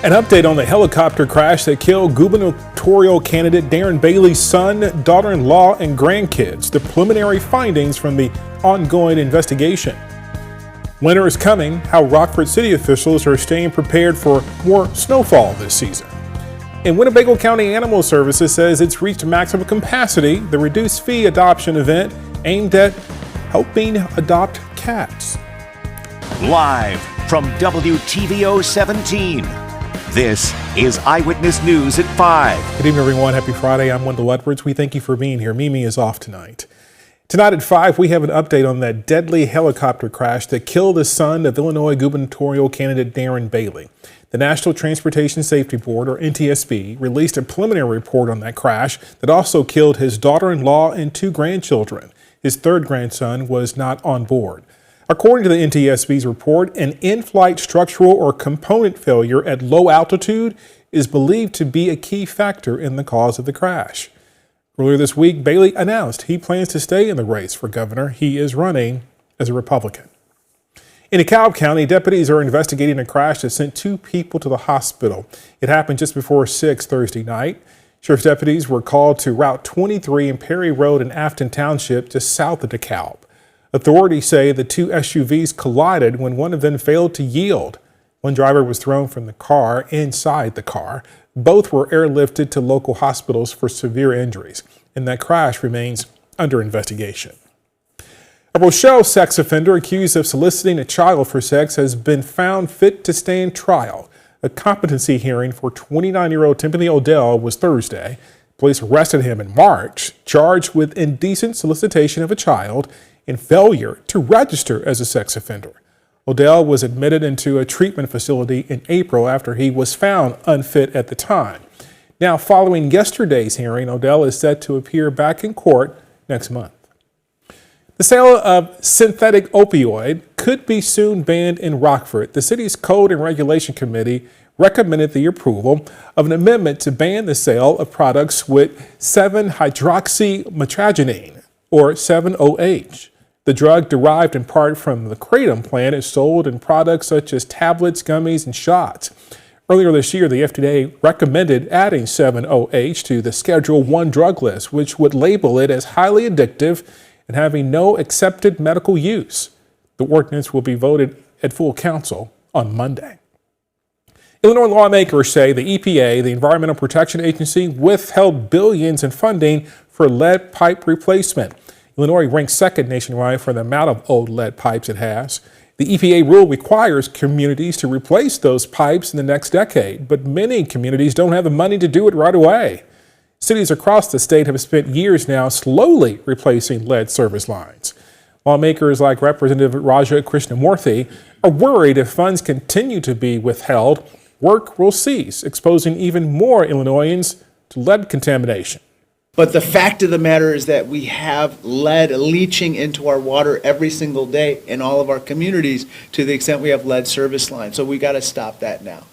An update on the helicopter crash that killed gubernatorial candidate Darren Bailey's son, daughter-in-law, and grandkids. The preliminary findings from the ongoing investigation. Winter is coming, how Rockford City officials are staying prepared for more snowfall this season. And Winnebago County Animal Services says it's reached maximum capacity, the reduced fee adoption event aimed at helping adopt cats. Live from WTVO 17. This is Eyewitness News at 5. Good evening, everyone. Happy Friday. I'm Wendell Edwards. We thank you for being here. Mimi is off tonight. Tonight at 5, we have an update on that deadly helicopter crash that killed the son of Illinois gubernatorial candidate Darren Bailey. The National Transportation Safety Board, or NTSB, released a preliminary report on that crash that also killed his daughter-in-law and 2 grandchildren. His third grandson was not on board. According to the NTSB's report, an in-flight structural or component failure at low altitude is believed to be a key factor in the cause of the crash. Earlier this week, Bailey announced he plans to stay in the race for governor. He is running as a Republican. In DeKalb County, deputies are investigating a crash that sent 2 people to the hospital. It happened just before 6 Thursday night. Sheriff's deputies were called to Route 23 in Perry Road in Afton Township, just south of DeKalb. Authorities say the 2 SUVs collided when one of them failed to yield. One driver was thrown from the car inside the car. Both were airlifted to local hospitals for severe injuries, and that crash remains under investigation. A Rochelle sex offender accused of soliciting a child for sex has been found fit to stand trial. A competency hearing for 29-year-old Timothy Odell was Thursday. Police arrested him in March, charged with indecent solicitation of a child and failure to register as a sex offender. Odell was admitted into a treatment facility in April after he was found unfit at the time. Now, following yesterday's hearing, Odell is set to appear back in court next month. The sale of synthetic opioid could be soon banned in Rockford. The city's Code and Regulation Committee recommended the approval of an amendment to ban the sale of products with 7-hydroxymetragenine, or 7-OH. The drug, derived in part from the kratom plant, is sold in products such as tablets, gummies, and shots. Earlier this year, the FDA recommended adding 7-OH to the Schedule I drug list, which would label it as highly addictive and having no accepted medical use. The ordinance will be voted at full council on Monday. Illinois lawmakers say the EPA, the Environmental Protection Agency, withheld billions in funding for lead pipe replacement. Illinois ranks second nationwide for the amount of old lead pipes it has. The EPA rule requires communities to replace those pipes in the next decade, but many communities don't have the money to do it right away. Cities across the state have spent years now slowly replacing lead service lines. Lawmakers like Representative Raja Krishnamurthy are worried if funds continue to be withheld, work will cease, exposing even more Illinoisans to lead contamination. But the fact of the matter is that we have lead leaching into our water every single day in all of our communities to the extent we have lead service lines. So we got to stop that now.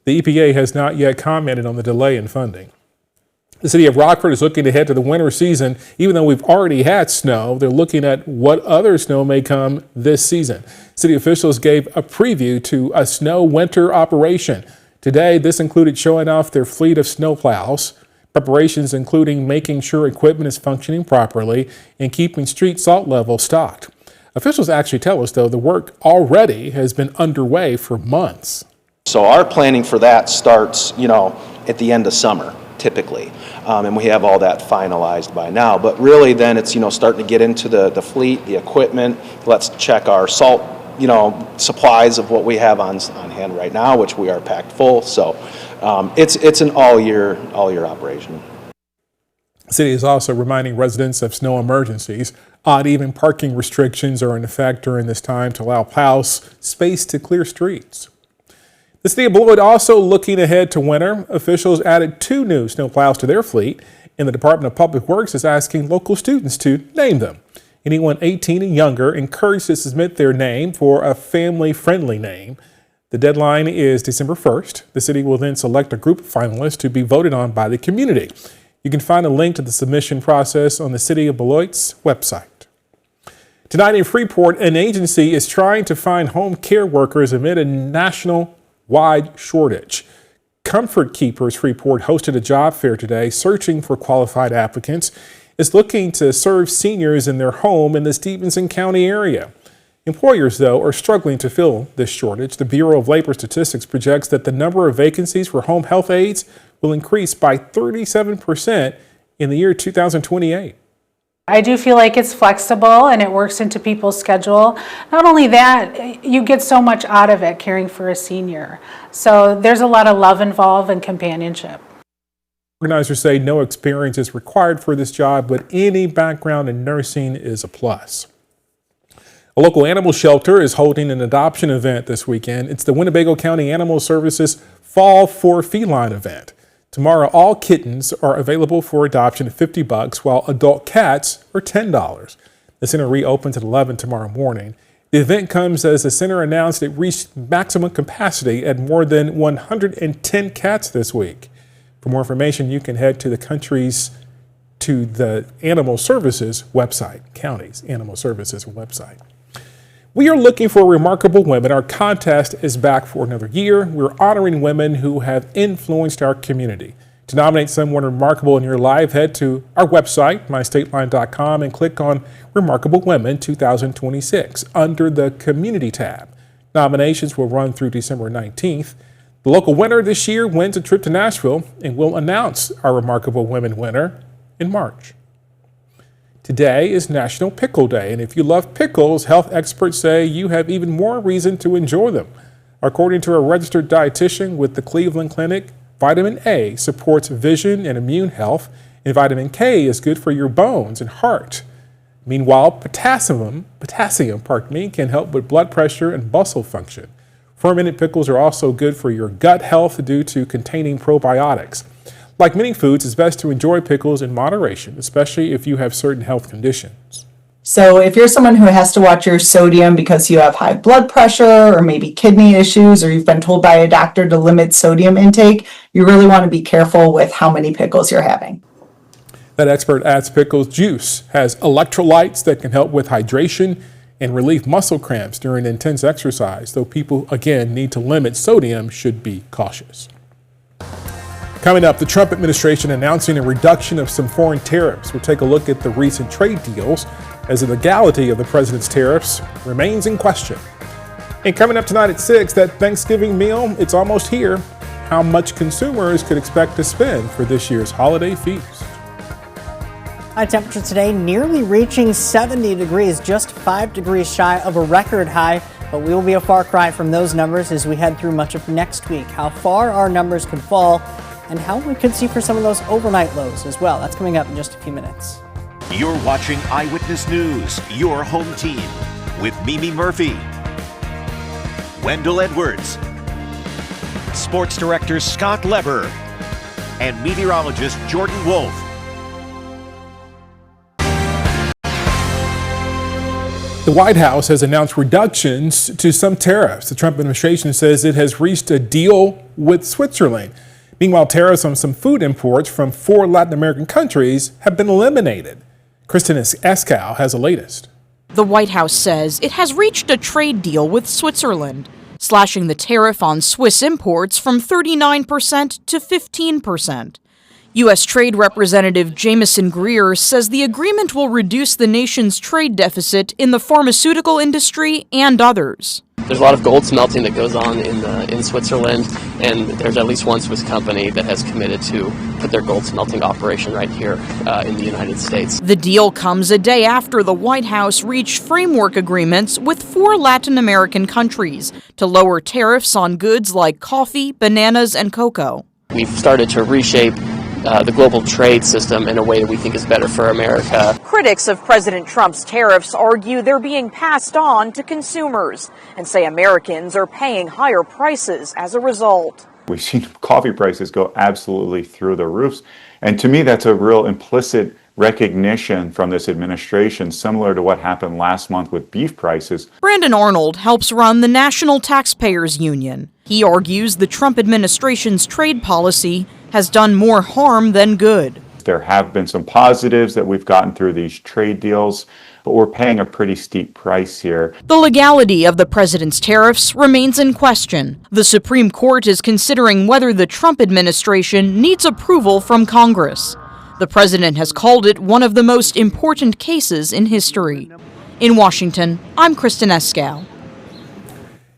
The EPA has not yet commented on the delay in funding. The city of Rockford is looking ahead to the winter season. Even though we've already had snow, they're looking at what other snow may come this season. City officials gave a preview to a snow winter operation. Today, this included showing off their fleet of snowplows. Preparations including making sure equipment is functioning properly and keeping street salt levels stocked. Officials actually tell us, though, the work already has been underway for months. So our planning for that starts, at the end of summer, typically. And we have all that finalized by now. But really then it's, starting to get into the fleet, the equipment. Let's check our salt, supplies of what we have on hand right now, which we are packed full. So it's an all year operation. The city is also reminding residents of snow emergencies. Odd even parking restrictions are in effect during this time to allow plows space to clear streets. The city of Beloit also looking ahead to winter. Officials added 2 new snowplows to their fleet, and the Department of Public Works is asking local students to name them. Anyone 18 and younger encouraged to submit their name for a family-friendly name. The deadline is December 1st. The city will then select a group of finalists to be voted on by the community. You can find a link to the submission process on the City of Beloit's website. Tonight in Freeport, an agency is trying to find home care workers amid a national wide shortage. Comfort Keepers Freeport hosted a job fair today searching for qualified applicants. It's looking to serve seniors in their home in the Stevenson County area. Employers, though, are struggling to fill this shortage. The Bureau of Labor Statistics projects that the number of vacancies for home health aides will increase by 37% in the year 2028. I do feel like it's flexible and it works into people's schedule. Not only that, you get so much out of it caring for a senior. So there's a lot of love involved and companionship. Organizers say no experience is required for this job, but any background in nursing is a plus. A local animal shelter is holding an adoption event this weekend. It's the Winnebago County Animal Services Fall for Feline event. Tomorrow, all kittens are available for adoption at $50, while adult cats are $10. The center reopens at 11 tomorrow morning. The event comes as the center announced it reached maximum capacity at more than 110 cats this week. For more information, you can head to the Animal Services website, county's Animal Services website. We are looking for remarkable women. Our contest is back for another year. We're honoring women who have influenced our community. To nominate someone remarkable in your life, head to our website, mystateline.com, and click on Remarkable Women 2026 under the Community tab. Nominations will run through December 19th. The local winner this year wins a trip to Nashville, and we'll announce our Remarkable Women winner in March. Today is National Pickle Day, and if you love pickles, health experts say you have even more reason to enjoy them. According to a registered dietitian with the Cleveland Clinic, vitamin A supports vision and immune health, and vitamin K is good for your bones and heart. Meanwhile, potassium, can help with blood pressure and muscle function. Fermented pickles are also good for your gut health due to containing probiotics. Like many foods, it's best to enjoy pickles in moderation, especially if you have certain health conditions. So if you're someone who has to watch your sodium because you have high blood pressure or maybe kidney issues, or you've been told by a doctor to limit sodium intake, you really want to be careful with how many pickles you're having. That expert adds pickles juice has electrolytes that can help with hydration and relieve muscle cramps during intense exercise, though people, again, need to limit sodium should be cautious. Coming up, the Trump administration announcing a reduction of some foreign tariffs. We'll take a look at the recent trade deals as the legality of the president's tariffs remains in question. And coming up tonight at 6, that Thanksgiving meal, it's almost here. How much consumers could expect to spend for this year's holiday feast. High temperature today nearly reaching 70 degrees, just 5 degrees shy of a record high. But we will be a far cry from those numbers as we head through much of next week. How far our numbers could fall and how we could see for some of those overnight lows as well. That's coming up in just a few minutes. You're watching Eyewitness News, your home team, with Mimi Murphy, Wendell Edwards, Sports Director Scott Leber, and meteorologist Jordan Wolf. The White House has announced reductions to some tariffs. The Trump administration says it has reached a deal with Switzerland. Meanwhile, tariffs on some food imports from 4 Latin American countries have been eliminated. Kristen Eskow has the latest. The White House says it has reached a trade deal with Switzerland, slashing the tariff on Swiss imports from 39% to 15%. U.S. Trade Representative Jamieson Greer says the agreement will reduce the nation's trade deficit in the pharmaceutical industry and others. There's a lot of gold smelting that goes on in Switzerland, and there's at least one Swiss company that has committed to put their gold smelting operation right here in the United States. The deal comes a day after the White House reached framework agreements with 4 Latin American countries to lower tariffs on goods like coffee, bananas, and cocoa. We've started to reshape the global trade system in a way that we think is better for America. Critics of President Trump's tariffs argue they're being passed on to consumers and say Americans are paying higher prices as a result. We've seen coffee prices go absolutely through the roofs. And to me, that's a real implicit recognition from this administration, similar to what happened last month with beef prices. Brandon Arnold helps run the National Taxpayers Union. He argues the Trump administration's trade policy has done more harm than good. There have been some positives that we've gotten through these trade deals, but we're paying a pretty steep price here. The legality of the president's tariffs remains in question. The Supreme Court is considering whether the Trump administration needs approval from Congress. The president has called it one of the most important cases in history. In Washington, I'm Kristen Escal.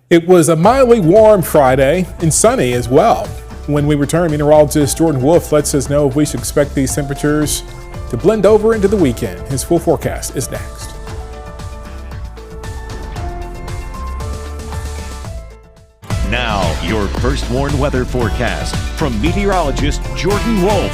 It was a mildly warm Friday and sunny as well. When we return, meteorologist Jordan Wolf lets us know if we should expect these temperatures to blend over into the weekend. His full forecast is next. Now, your first warned weather forecast from meteorologist Jordan Wolf.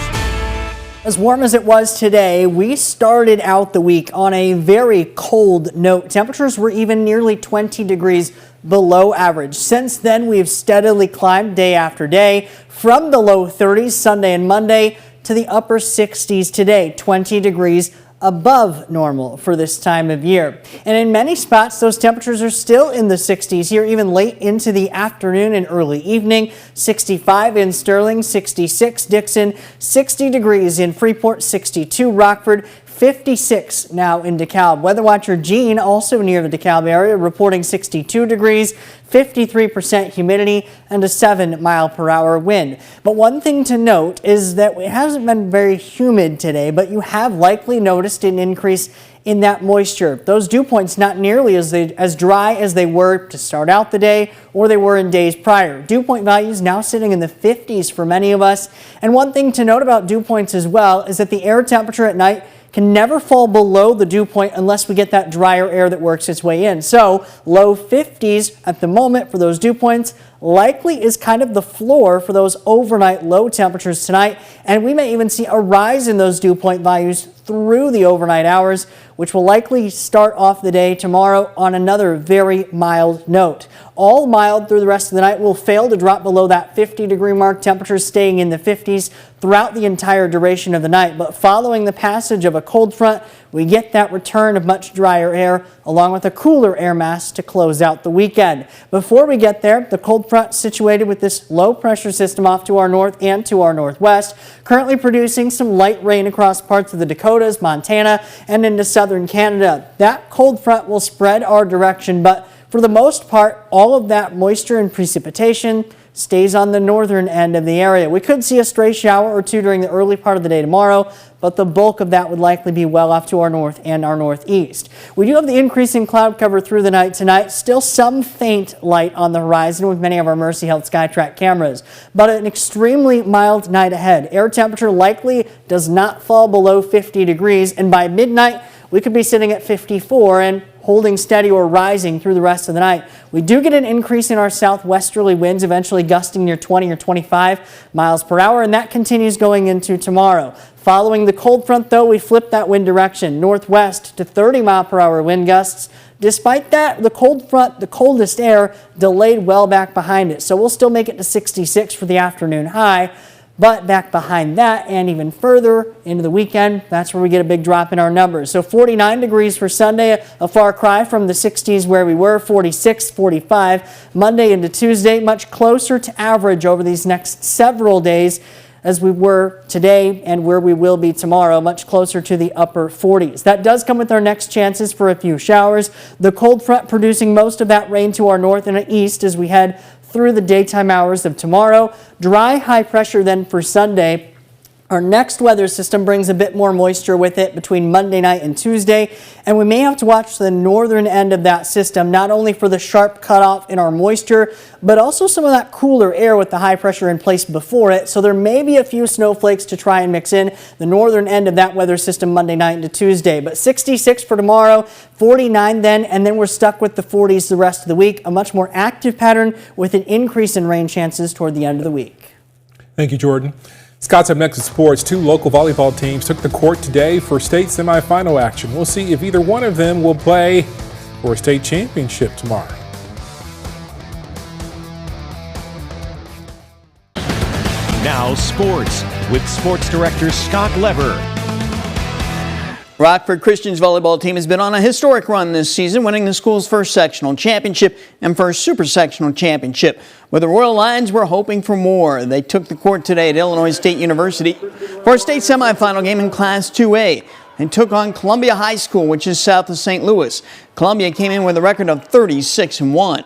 As warm as it was today, we started out the week on a very cold note. Temperatures were even nearly 20 degrees below average. Since then, we've steadily climbed day after day from the low 30s Sunday and Monday to the upper 60s today, 20 degrees above normal for this time of year. And in many spots, those temperatures are still in the 60s here, even late into the afternoon and early evening. 65 in Sterling, 66 Dixon, 60 degrees in Freeport, 62 Rockford, 56 now in DeKalb. Weather watcher Gene, also near the DeKalb area, reporting 62 degrees, 53% humidity, and a 7-mile-per-hour wind. But one thing to note is that it hasn't been very humid today, but you have likely noticed an increase in that moisture. Those dew points not nearly as dry as they were to start out the day or they were in days prior. Dew point values now sitting in the 50s for many of us. And one thing to note about dew points as well is that the air temperature at night can never fall below the dew point unless we get that drier air that works its way in. So low 50s at the moment for those dew points likely is kind of the floor for those overnight low temperatures tonight. And we may even see a rise in those dew point values through the overnight hours, which will likely start off the day tomorrow on another very mild note. All mild through the rest of the night will fail to drop below that 50-degree mark, temperatures staying in the 50s throughout the entire duration of the night. But following the passage of a cold front, we get that return of much drier air along with a cooler air mass to close out the weekend. Before we get there, the cold front situated with this low pressure system off to our north and to our northwest, currently producing some light rain across parts of the Dakotas, Montana, and into southern Canada. That cold front will spread our direction, but for the most part, all of that moisture and precipitation stays on the northern end of the area. We could see a stray shower or two during the early part of the day tomorrow, but the bulk of that would likely be well off to our north and our northeast. We do have the increasing cloud cover through the night tonight. Still some faint light on the horizon with many of our Mercy Health SkyTrack cameras, but an extremely mild night ahead. Air temperature likely does not fall below 50 degrees, and by midnight, we could be sitting at 54 and holding steady or rising through the rest of the night. We do get an increase in our southwesterly winds, eventually gusting near 20 or 25 miles per hour, and that continues going into tomorrow. Following the cold front, though, we flip that wind direction, northwest to 30-mile-per-hour wind gusts. Despite that, the cold front, the coldest air, delayed well back behind it. So we'll still make it to 66 for the afternoon high. But back behind that and even further into the weekend, that's where we get a big drop in our numbers. So 49 degrees for Sunday, a far cry from the 60s where we were, 46, 45. Monday into Tuesday, much closer to average over these next several days as we were today and where we will be tomorrow, much closer to the upper 40s. That does come with our next chances for a few showers. The cold front producing most of that rain to our north and east as we head through the daytime hours of tomorrow. Dry high pressure then for Sunday. Our next weather system brings a bit more moisture with it between Monday night and Tuesday, and we may have to watch the northern end of that system, not only for the sharp cutoff in our moisture, but also some of that cooler air with the high pressure in place before it. So there may be a few snowflakes to try and mix in the northern end of that weather system Monday night into Tuesday. But 66 for tomorrow, 49 then, and then we're stuck with the 40s the rest of the week, a much more active pattern with an increase in rain chances toward the end of the week. Thank you, Jordan. Scott's up next with sports. Two local volleyball teams took the court today for state semifinal action. We'll see if either one of them will play for a state championship tomorrow. Now sports with sports director Scott Lever. Rockford Christian's volleyball team has been on a historic run this season, winning the school's first sectional championship and first super sectional championship. With the Royal Lions, we're hoping for more. They took the court today at Illinois State University for a state semifinal game in Class 2A. and took on Columbia High School, which is south of St. Louis. Columbia came in with a record of 36-1.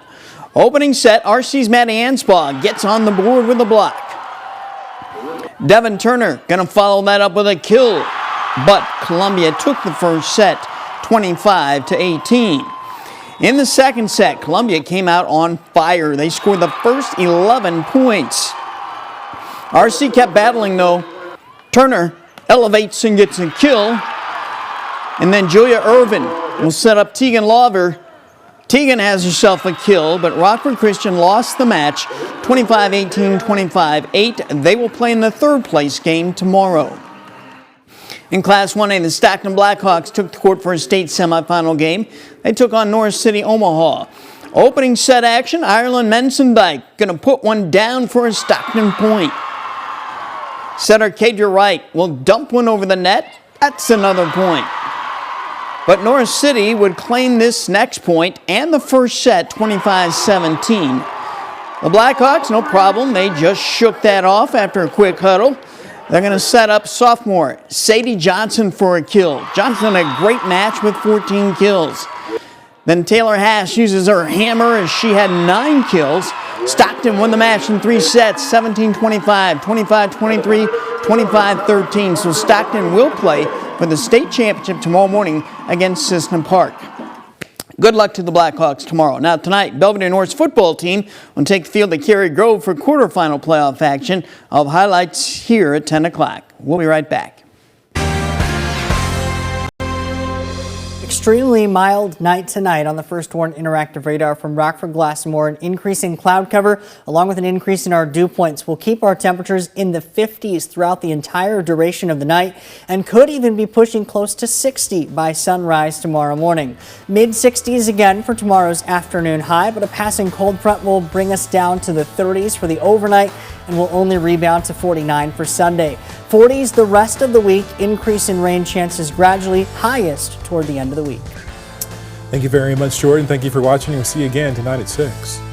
Opening set, RC's Maddie Anspaugh gets on the board with a block. Devin Turner going to follow that up with a kill, but Columbia took the first set 25-18. In the second set, Columbia came out on fire. They scored the first 11 points. RC kept battling though. Turner elevates and gets a kill. And then Julia Irvin will set up Tegan Lawver. Tegan has herself a kill, but Rockford Christian lost the match 25-18, 25-8. They will play in the third place game tomorrow. In Class 1A, the Stockton Blackhawks took the court for a state semifinal game. They took on North City Omaha. Opening set action, Ireland Mensendijk going to put one down for a Stockton point. Setter Kadra Wright will dump one over the net. That's another point. But North City would claim this next point and the first set 25-17. The Blackhawks, no problem. They just shook that off after a quick huddle. They're going to set up sophomore Sadie Johnson for a kill. Johnson had a great match with 14 kills. Then Taylor Haas uses her hammer as she had 9 kills. Stockton won the match in 3 sets, 17-25, 25-23, 25-13. So Stockton will play for the state championship tomorrow morning against Cissna Park. Good luck to the Blackhawks tomorrow. Now tonight, Belvedere North's football team will take the field at Cary Grove for quarterfinal playoff action. I'll have highlights here at 10 o'clock. We'll be right back. Extremely mild night tonight on the First Warn Interactive Radar from Rockford Glass & More. An increase in cloud cover along with an increase in our dew points will keep our temperatures in the 50s throughout the entire duration of the night and could even be pushing close to 60 by sunrise tomorrow morning. Mid-60s again for tomorrow's afternoon high, but a passing cold front will bring us down to the 30s for the overnight and will only rebound to 49 for Sunday. 40s the rest of the week, increase in rain chances gradually, highest toward the end of the week. Thank you very much, Jordan. Thank you for watching. We'll see you again tonight at 6.